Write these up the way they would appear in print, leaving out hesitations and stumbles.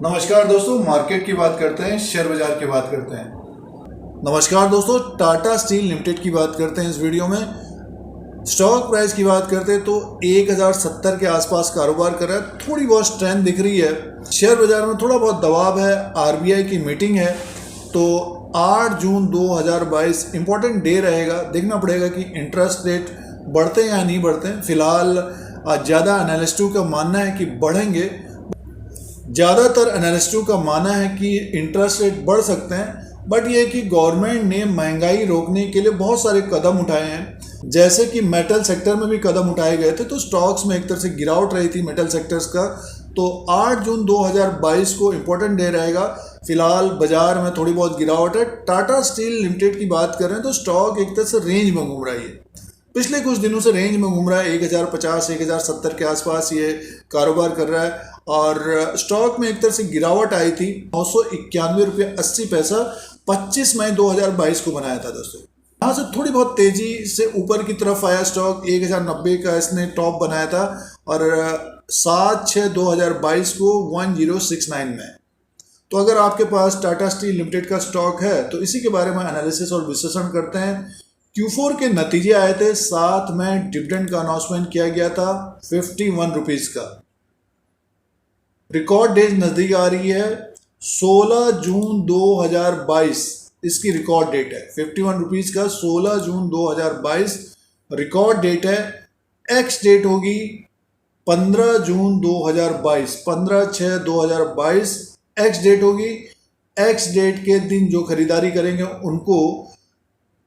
नमस्कार दोस्तों, मार्केट की बात करते हैं, शेयर बाजार की बात करते हैं। नमस्कार दोस्तों, टाटा स्टील लिमिटेड की बात करते हैं। इस वीडियो में स्टॉक प्राइस की बात करते हैं तो 1070 के आसपास कारोबार कर रहा है। थोड़ी बहुत स्ट्रेंथ दिख रही है। शेयर बाजार में थोड़ा बहुत दबाव है। आरबीआई की मीटिंग है तो 8 जून 2022 इंपॉर्टेंट डे रहेगा। देखना पड़ेगा कि इंटरेस्ट रेट बढ़ते हैं या नहीं बढ़ते हैं। फिलहाल ज़्यादा एनालिस्टों का मानना है कि बढ़ेंगे। ज़्यादातर एनालिस्टों का मानना है कि इंटरेस्ट रेट बढ़ सकते हैं, बट ये कि गवर्नमेंट ने महंगाई रोकने के लिए बहुत सारे कदम उठाए हैं। जैसे कि मेटल सेक्टर में भी कदम उठाए गए थे, तो स्टॉक्स में एक तरह से गिरावट रही थी मेटल सेक्टर्स का। तो 8 जून 2022 को इम्पोर्टेंट डे रहेगा। फिलहाल बाजार में थोड़ी बहुत गिरावट है। टाटा स्टील लिमिटेड की बात करें तो स्टॉक एक तरह से रेंज में घूम रही है। पिछले कुछ दिनों से रेंज में घूम रहा है। 1050 1070 के आसपास ये कारोबार कर रहा है। और स्टॉक में एक तरह से गिरावट आई थी। 991 रुपये 80 पैसा 25 मई 2022 को बनाया था दोस्तों। यहाँ से थोड़ी बहुत तेजी से ऊपर की तरफ आया स्टॉक। 1090 का इसने टॉप बनाया था और 7/6/2022 को 1069 में। तो अगर आपके पास टाटा स्टील लिमिटेड का स्टॉक है तो इसी के बारे में एनालिसिस और विश्लेषण करते हैं। Q4 के नतीजे आए थे। साथ में डिविडेंड का अनाउंसमेंट किया गया था 51 रुपीज़ का। रिकॉर्ड डेट नज़दीक आ रही है। 16 जून 2022 इसकी रिकॉर्ड डेट है। 51 रुपीज़ का 16 जून 2022 रिकॉर्ड डेट है। एक्स डेट होगी 15 जून 2022, 15/6/2022 एक्स डेट होगी। एक्स डेट के दिन जो खरीदारी करेंगे उनको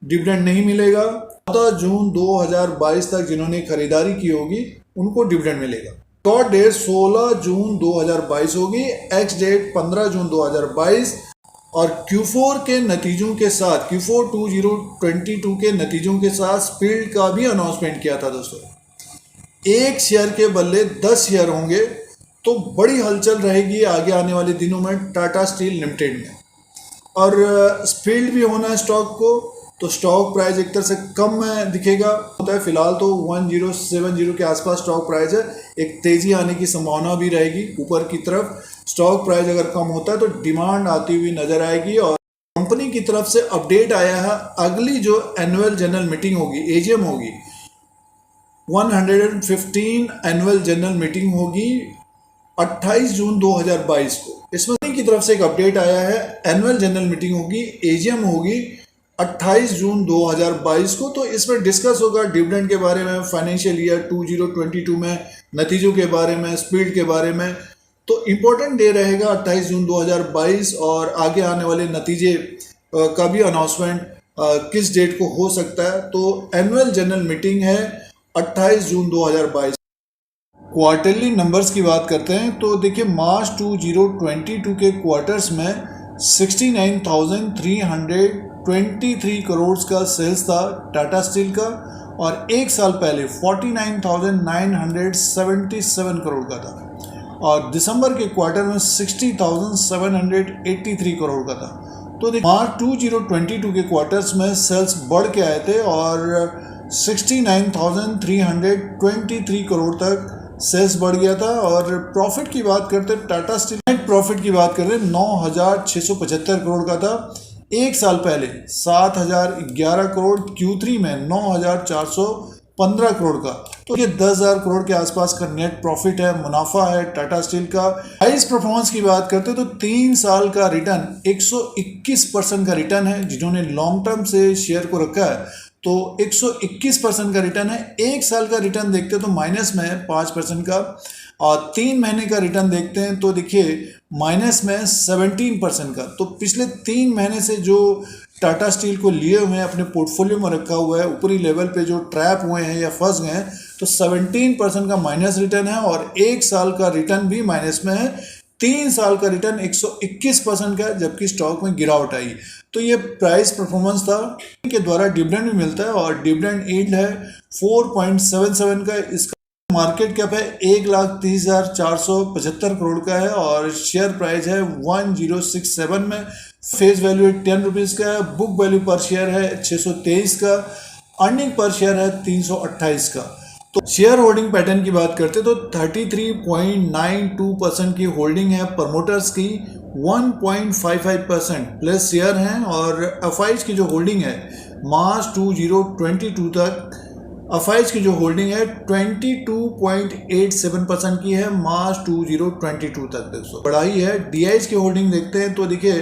डिविडेंड नहीं मिलेगा। 14 जून 2022 तक जिन्होंने खरीदारी की होगी उनको डिविडेंड मिलेगा। रिकॉर्ड डेट 16 जून 2022 होगी। एक्स डेट 15 जून 2022 और Q4 के नतीजों के साथ, Q4 2022 के नतीजों के साथ स्पीड का भी अनाउंसमेंट किया था दोस्तों। एक शेयर के बदले 10 शेयर होंगे, तो बड़ी हलचल रहेगी आगे आने वाले दिनों में टाटा स्टील लिमिटेड में। और स्पीड भी होना है स्टॉक को, तो स्टॉक प्राइस एक तरह से कम में दिखेगा होता है। फिलहाल तो 1070 के आसपास स्टॉक प्राइस है। एक तेजी आने की संभावना भी रहेगी ऊपर की तरफ। स्टॉक प्राइस अगर कम होता है तो डिमांड आती हुई नजर आएगी। और कंपनी की तरफ से अपडेट आया है, अगली जो एनुअल जनरल मीटिंग होगी, एजीएम होगी, 115 एनुअल जनरल मीटिंग होगी 28 जून 2022 को। इसमें की तरफ से एक अपडेट आया है, एनुअल जनरल मीटिंग होगी, एजीएम होगी 28 जून 2022 को। तो इसमें डिस्कस होगा डिविडेंड के बारे में, फाइनेंशियल ईयर 2022 में नतीजों के बारे में, स्पीड के बारे में। तो इम्पोर्टेंट डे रहेगा 28 जून 2022 और आगे आने वाले नतीजे का भी अनाउंसमेंट किस डेट को हो सकता है। तो एनुअल जनरल मीटिंग है 28 जून 2022। क्वार्टरली नंबर्स की बात करते हैं तो देखिए, मार्च 2022 के क्वार्टर्स में 69,323 करोड़ का सेल्स था टाटा स्टील का, और एक साल पहले 49,977 करोड़ का था। और दिसंबर के क्वार्टर में 60,783 करोड़ का था। तो देखिए, मार्च 2022 के क्वार्टर्स में सेल्स बढ़ के आए थे और 69,323 करोड़ तक सेल्स बढ़ गया था। और प्रॉफिट की बात करते हैं, टाटा स्टील नेट प्रॉफिट की बात करें 9,675 करोड़ का था। एक साल पहले 7,011 करोड़, Q3 में 9,415 करोड़ का। तो ये 10,000 करोड़ के आसपास का नेट प्रॉफिट है, मुनाफा है टाटा स्टील का। प्राइस परफॉर्मेंस की बात करते हैं तो 3 साल का रिटर्न 121% का रिटर्न है। जिन्होंने लॉन्ग टर्म से शेयर को रखा है तो 121% का रिटर्न है। एक साल का रिटर्न देखते हैं तो माइनस में है 5% का, और 3 महीने का रिटर्न देखते हैं तो देखिए माइनस में 17% का। तो पिछले 3 महीने से जो टाटा स्टील को लिए हुए हैं, अपने पोर्टफोलियो में रखा हुआ है, ऊपरी लेवल पे जो ट्रैप हुए हैं या फंस गए हैं, तो 17% का माइनस रिटर्न है। और एक साल का रिटर्न भी माइनस में है। 3 साल का रिटर्न 121% का है, जबकि स्टॉक में गिरावट आई। तो ये प्राइस परफॉर्मेंस था। के द्वारा डिविडेंड भी मिलता है और डिविडेंड यील्ड है 4.77 का। इसका मार्केट कैप है 1,30,475 करोड़ का है और शेयर प्राइस है 1067 में। फेस वैल्यू 10 रुपीज़ का है। बुक वैल्यू पर शेयर है 623 का। अर्निंग पर शेयर है 328 का। तो शेयर होल्डिंग पैटर्न की बात करते तो 33.92% की होल्डिंग है, प्रमोटर्स की 1.55% प्लस शेयर हैं, और एफआईज की जो होल्डिंग है मार्च 2022 तक एफआईज की जो होल्डिंग है 22.87% की है मार्च 2022 तक। दोस्तों बढ़ाई है। डीआईज की होल्डिंग देखते हैं तो देखिए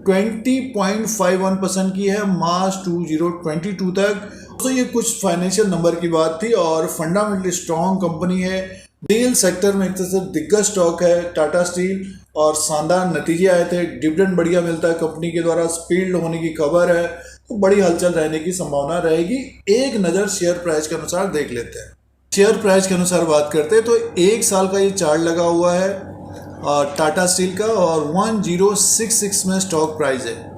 20.51% की है मार्च 2022 तक। तो ये कुछ फाइनेंशियल नंबर की बात थी, और फंडामेंटली स्ट्रॉन्ग कंपनी है। स्टील सेक्टर में एक तरह से दिग्गज स्टॉक है टाटा स्टील, और शानदार नतीजे आए थे। डिविडेंड बढ़िया मिलता है कंपनी के द्वारा, स्पीड होने की खबर है, तो बड़ी हलचल रहने की संभावना रहेगी। एक नज़र शेयर प्राइस के अनुसार देख लेते हैं। शेयर प्राइस के अनुसार बात करते हैं तो एक साल का ये चार्ट लगा हुआ है टाटा स्टील का, और 1066 में स्टॉक प्राइस है।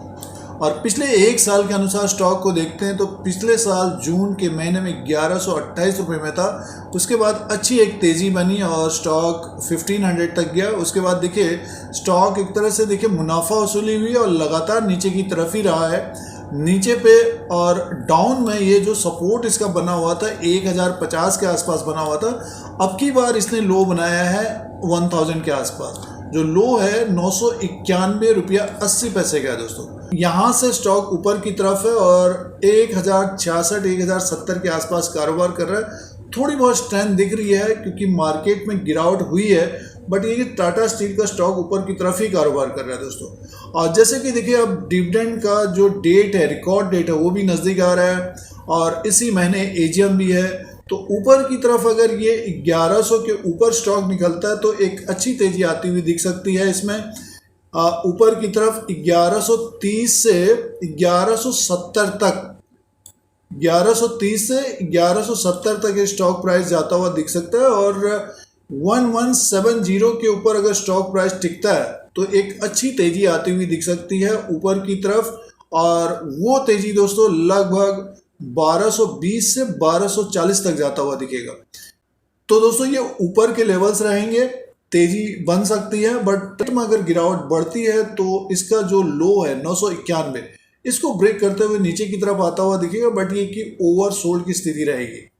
और पिछले एक साल के अनुसार स्टॉक को देखते हैं तो पिछले साल जून के महीने में 1128 रुपये में था। उसके बाद अच्छी एक तेज़ी बनी और स्टॉक 1500 तक गया। उसके बाद देखिए स्टॉक एक तरह से देखिए मुनाफा वसूली हुई और लगातार नीचे की तरफ ही रहा है, नीचे पे। और डाउन में ये जो सपोर्ट इसका बना हुआ था 1050 के आसपास बना हुआ था, अब की बार इसने लो बनाया है 1000 के आसपास। जो लो है 991 रुपया 80 पैसे का है। दोस्तों यहाँ से स्टॉक ऊपर की तरफ है और 1066 1070 के आसपास कारोबार कर रहा है। थोड़ी बहुत स्ट्रेंथ दिख रही है क्योंकि मार्केट में गिरावट हुई है, बट ये टाटा स्टील का स्टॉक ऊपर की तरफ ही कारोबार कर रहा है। दोस्तों और जैसे कि देखिए अब डिविडेंड का जो डेट है, रिकॉर्ड डेट है, वो भी नज़दीक आ रहा है, और इसी महीने एजीएम भी है। तो ऊपर की तरफ अगर ये 1100 के ऊपर स्टॉक निकलता है तो एक अच्छी तेजी आती हुई दिख सकती है इसमें। ऊपर की तरफ 1130 से 1170 तक, 1130 से 1170 तक ये स्टॉक प्राइस जाता हुआ दिख सकता है। और 1170 के ऊपर अगर स्टॉक प्राइस टिकता है तो एक अच्छी तेजी आती हुई दिख सकती है ऊपर की तरफ, और वो तेजी दोस्तों लगभग 1220 से 1240 तक जाता हुआ दिखेगा। तो दोस्तों ये ऊपर के लेवल्स रहेंगे, तेजी बन सकती है, बट में अगर गिरावट बढ़ती है तो इसका जो लो है 991, इसको ब्रेक करते हुए नीचे की तरफ आता हुआ दिखेगा, बट ये कि ओवरसोल्ड की स्थिति रहेगी।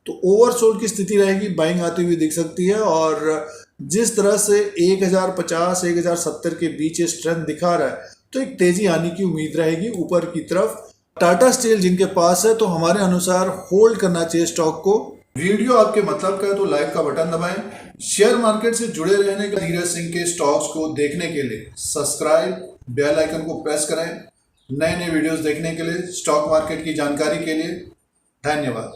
तो ओवरसोल्ड की स्थिति रहेगी, बाइंग आती हुई दिख सकती है। और जिस तरह से 1050 1070 के बीच स्ट्रेंथ दिखा रहा है तो एक तेजी आने की उम्मीद रहेगी ऊपर की तरफ। टाटा स्टील जिनके पास है तो हमारे अनुसार होल्ड करना चाहिए स्टॉक को। वीडियो आपके मतलब का है तो लाइक का बटन दबाएं। शेयर मार्केट से जुड़े रहने के धीरज सिंह के स्टॉक्स को देखने के लिए सब्सक्राइब, बेल आइकन को प्रेस करें। नए नए वीडियोस देखने के लिए, स्टॉक मार्केट की जानकारी के लिए धन्यवाद।